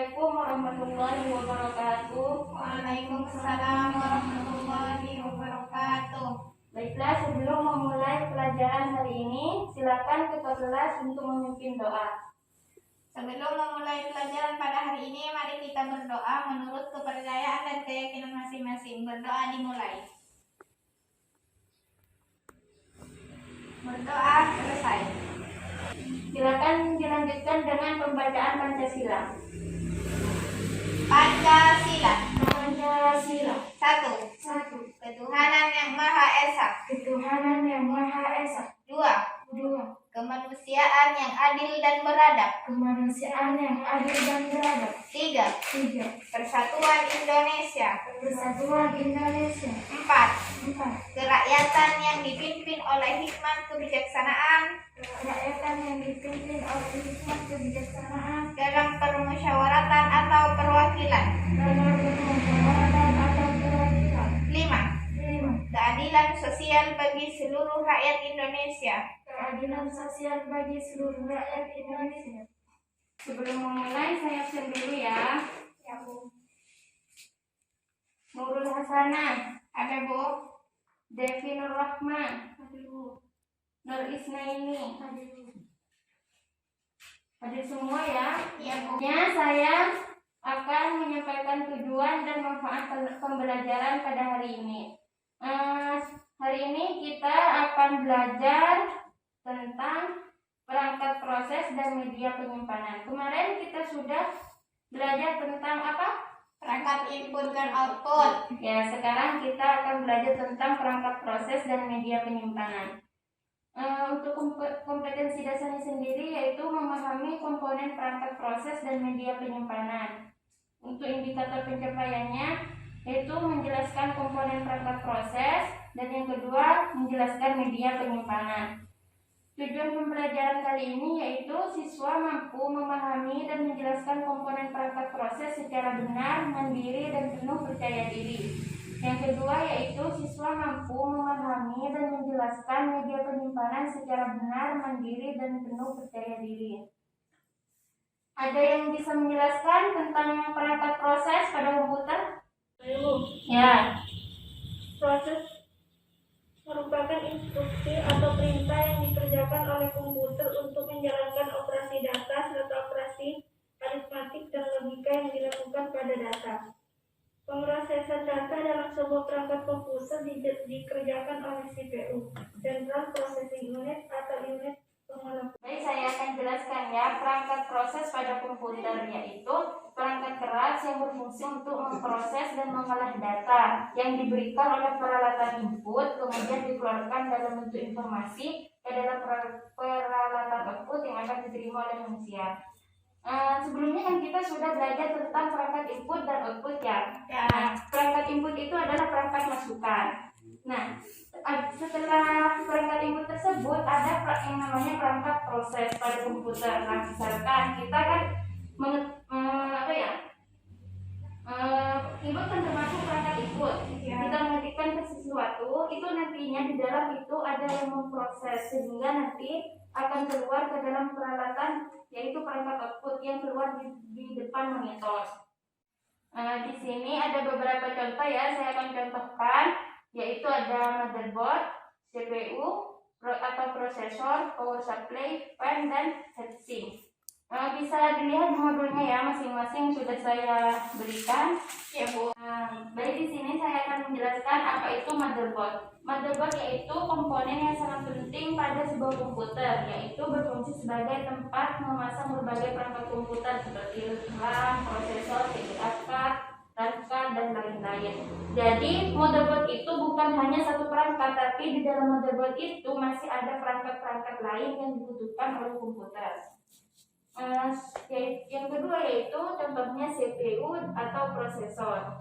Assalamualaikum warahmatullahi wabarakatuh. Waalaikumsalam warahmatullahi wabarakatuh. Baiklah, sebelum memulai pelajaran hari ini, silakan ketua kelas untuk memimpin doa. Sebelum memulai pelajaran pada hari ini, mari kita berdoa menurut kepercayaan dan keyakinan masing-masing. Berdoa dimulai. Berdoa selesai. Silakan dilanjutkan dengan pembacaan Pancasila. Pancasila. Pancasila. 1. Ketuhanan yang Maha Esa. Ketuhanan yang Maha Esa. 2. 2. Kemanusiaan yang adil dan beradab. Kemanusiaan yang adil dan beradab. 3. 3. Persatuan Indonesia. Persatuan Indonesia. 4. 4. Kerakyatan yang dipimpin oleh hikmat kebijaksanaan Kerakyatan yang dipimpin oleh hikmat kebijaksanaan dalam permusyawaratan atau perwakilan. dalam permusyawaratan atau perwakilan. 5. 5. Keadilan sosial bagi seluruh rakyat Indonesia. Keadilan sosial bagi seluruh rakyat Indonesia. Sebelum memulai, saya absen dulu ya. Ya, Bu. Nurul Hasanah, Ada, Bu. Devi Nur Rahman, Aduh. Nur Isnaini. Aduh. Hadir semua ya. Ya, Bu. Saya akan menyampaikan tujuan dan manfaat pembelajaran pada hari ini. Hari ini kita akan belajar tentang perangkat proses dan media penyimpanan. Kemarin kita sudah belajar tentang apa? Perangkat input dan output. Ya, sekarang kita akan belajar tentang perangkat proses dan media penyimpanan. Untuk kompetensi dasarnya sendiri yaitu memahami komponen perangkat proses dan media penyimpanan. Untuk indikator pencapaiannya yaitu menjelaskan komponen perangkat proses dan yang kedua menjelaskan media penyimpanan. Tujuan pembelajaran kali ini yaitu siswa mampu memahami dan menjelaskan komponen perangkat proses secara benar, mandiri, dan penuh percaya diri. Yang kedua yaitu siswa mampu memahami dan menjelaskan media penyimpanan secara benar, mandiri, dan penuh percaya diri. Ada yang bisa menjelaskan tentang perangkat proses pada komputer? Ya. Proses merupakan instruksi atau perintah yang dikerjakan oleh komputer untuk menjalankan operasi data serta operasi aritmatik dan logika yang dilakukan pada data. Pemrosesan data dalam sebuah perangkat komputer dikerjakan oleh CPU, Central Processing Unit atau unit pengolah. Baik, saya akan jelaskan ya perangkat proses pada komputer, yaitu perangkat keras yang berfungsi untuk memproses dan mengolah data yang diberikan oleh peralatan input, kemudian dikeluarkan dalam bentuk informasi ke dalam peralatan output yang akan diterima oleh manusia. Sebelumnya kan kita sudah belajar tentang perangkat input dan output ya. Nah, perangkat input itu adalah perangkat masukan. Nah, setelah perangkat input tersebut ada yang namanya perangkat proses pada komputer. Nah, misalkan kita kan input kan termasuk perangkat input. Kita mengetikkan sesuatu, itu nantinya di dalam itu ada yang memproses sehingga nanti akan keluar ke dalam peralatan yaitu perangkat output yang keluar di depan monitor. Di sini ada beberapa contoh ya, saya akan contohkan, yaitu ada motherboard, CPU atau prosesor, power supply, fan, dan heatsink. Bisa dilihat di modulnya ya, masing-masing sudah saya berikan. Ya, Bu. Baik, di sini saya akan menjelaskan apa itu motherboard. Motherboard yaitu komponen yang sangat penting pada sebuah komputer, yaitu berfungsi sebagai tempat memasang berbagai perangkat komputer seperti RAM, prosesor, CPU card, RAM card, dan lain-lain. Jadi motherboard itu bukan hanya satu perangkat, tapi di dalam motherboard itu masih ada perangkat-perangkat lain yang dibutuhkan oleh komputer. Yang kedua yaitu contohnya CPU atau prosesor.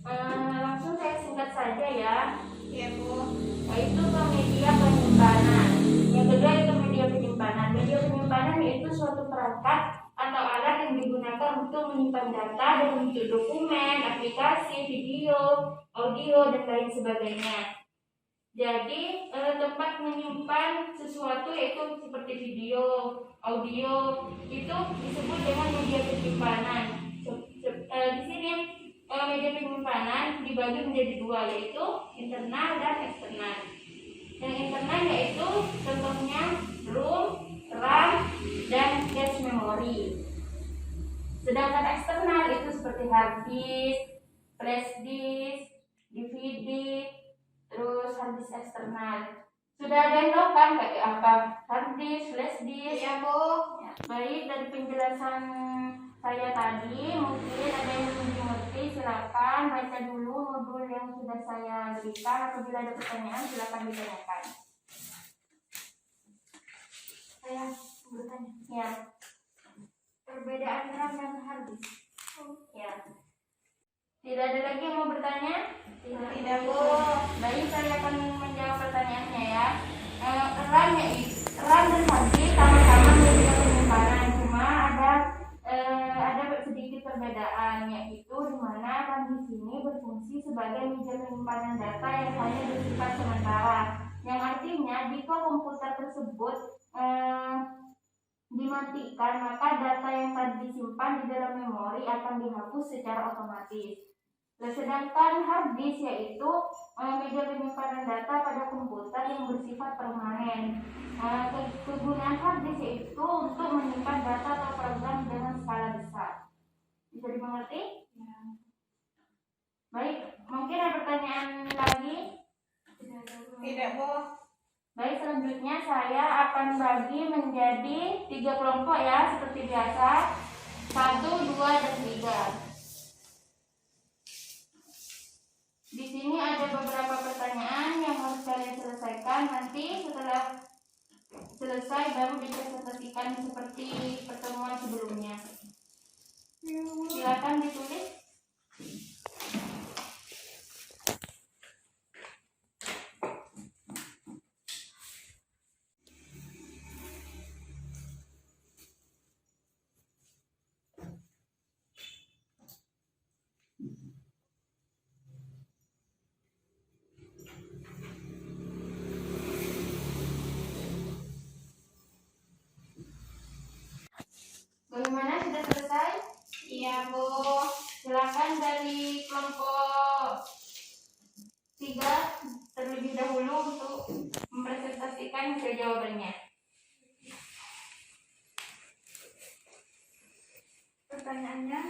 Langsung saya singkat saja ya. Ya, Bu. Yaitu ke media penyimpanan. Yang kedua itu media penyimpanan. Media penyimpanan yaitu suatu perangkat atau alat yang digunakan untuk menyimpan data dalam bentuk dokumen, aplikasi, video, audio, dan lain sebagainya. Jadi tempat menyimpan sesuatu yaitu seperti video, audio itu disebut dengan media penyimpanan. Di sini media penyimpanan dibagi menjadi dua, yaitu internal dan eksternal. Yang internal yaitu contohnya ROM, RAM, dan cache memory. Sedangkan eksternal itu seperti hard disk, flash disk, DVD, terus hard disk eksternal. Sudah ada yang tahu kan kayak apa hard disk, flash disk? Iya, Bu. Ya, baik, dari penjelasan saya tadi mungkin ada yang belum mengerti, silakan baca dulu modul yang sudah saya berikan. Apabila ada pertanyaan silakan ditanyakan. Saya bertanya. Ya. Perbedaan RAM dan hard disk. Ya. Tidak ada lagi yang mau bertanya? Tidak, Bu. Baik, saya akan menjawab pertanyaannya ya. RAM dan hard disk sama-sama media penyimpanan, cuma ada sedikit perbedaan, yaitu di mana RAM di sini berfungsi sebagai media penyimpanan data yang hanya bersifat sementara. Yang artinya jika komputer tersebut dimatikan, maka data yang tadi disimpan di dalam memori akan dihapus secara otomatis. Sedangkan hard disk yaitu media penyimpanan data pada komputer yang bersifat permanen. Kegunaan hard disk yaitu untuk menyimpan data atau program dengan skala besar. Bisa dimengerti? Ya. Baik, mungkin ada pertanyaan lagi? Tidak, Bu. Baik, selanjutnya saya akan bagi menjadi 3 kelompok ya, seperti biasa. 1, 2, dan 3. Di sini ada beberapa pertanyaan yang harus kalian selesaikan. Nanti setelah selesai baru dipresentasikan seperti pertemuan sebelumnya. Silakan ditulis. Bagaimana, sudah selesai? Iya, Bu. Silakan dari kelompok 3 terlebih dahulu untuk mempresentasikan jawabannya. Pertanyaannya,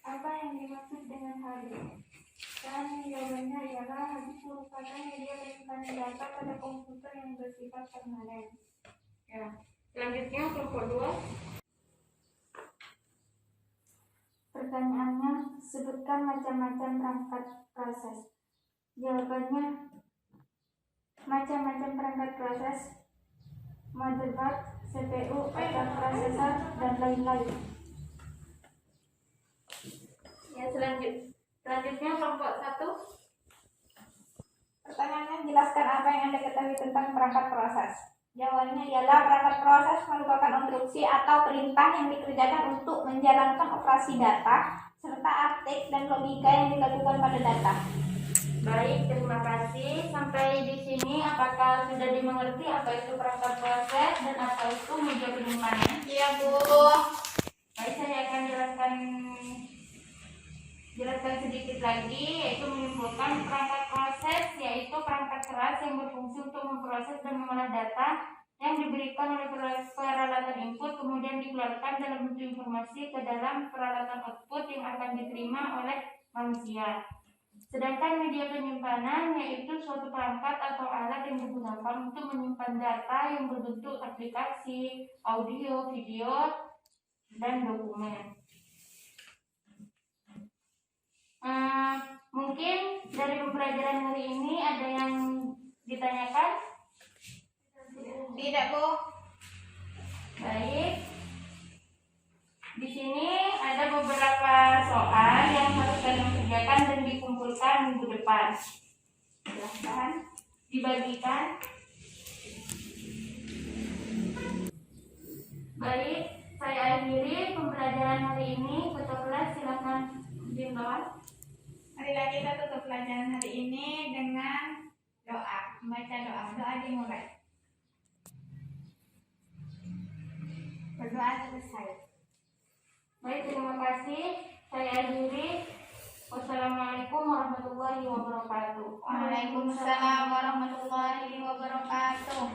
apa yang dimaksud dengan hard disk? Dan jawabannya ialah hard disk merupakan media penyimpanan data pada komputer yang bersifat permanen. Ya. Selanjutnya kelompok 2. Pertanyaannya, sebutkan macam-macam perangkat proses. Jawabannya, macam-macam perangkat proses, motherboard, CPU, atau prosesor, dan lain-lain. Ya, selanjutnya kelompok 1. Pertanyaannya, jelaskan apa yang Anda ketahui tentang perangkat proses. Jawabannya ialah perangkat proses merupakan instruksi atau perintah yang dikerjakan untuk menjalankan operasi data serta arti dan logika yang dilakukan pada data. Baik, terima kasih. Sampai di sini apakah sudah dimengerti apa itu perangkat proses dan apa itu media penyimpanan? Iya, Bu. Baik, saya akan jelaskan sedikit lagi, yaitu menyimpulkan perangkat proses yaitu perangkat keras yang berfungsi untuk memproses dan mengolah data yang diberikan oleh peralatan input, kemudian dikeluarkan dalam bentuk informasi ke dalam peralatan output yang akan diterima oleh manusia. Sedangkan media penyimpanan yaitu suatu perangkat atau alat yang digunakan untuk menyimpan data yang berbentuk aplikasi, audio, video, dan dokumen. Mungkin dari pembelajaran hari ini ada yang ditanyakan? Tidak, Bu. Baik. Di sini ada beberapa soal yang harus kalian kerjakan dan dikumpulkan minggu depan. Silahkan dibagikan. Baik, saya akhiri pembelajaran hari ini. Ketua kelas silakan diimbau. Marilah kita tutup pelajaran hari ini dengan Doa, membaca doa dimulai. Berdoa selesai. Baik, terima kasih. Saya akhiri. Wassalamualaikum warahmatullahi wabarakatuh. Waalaikumsalam warahmatullahi wabarakatuh.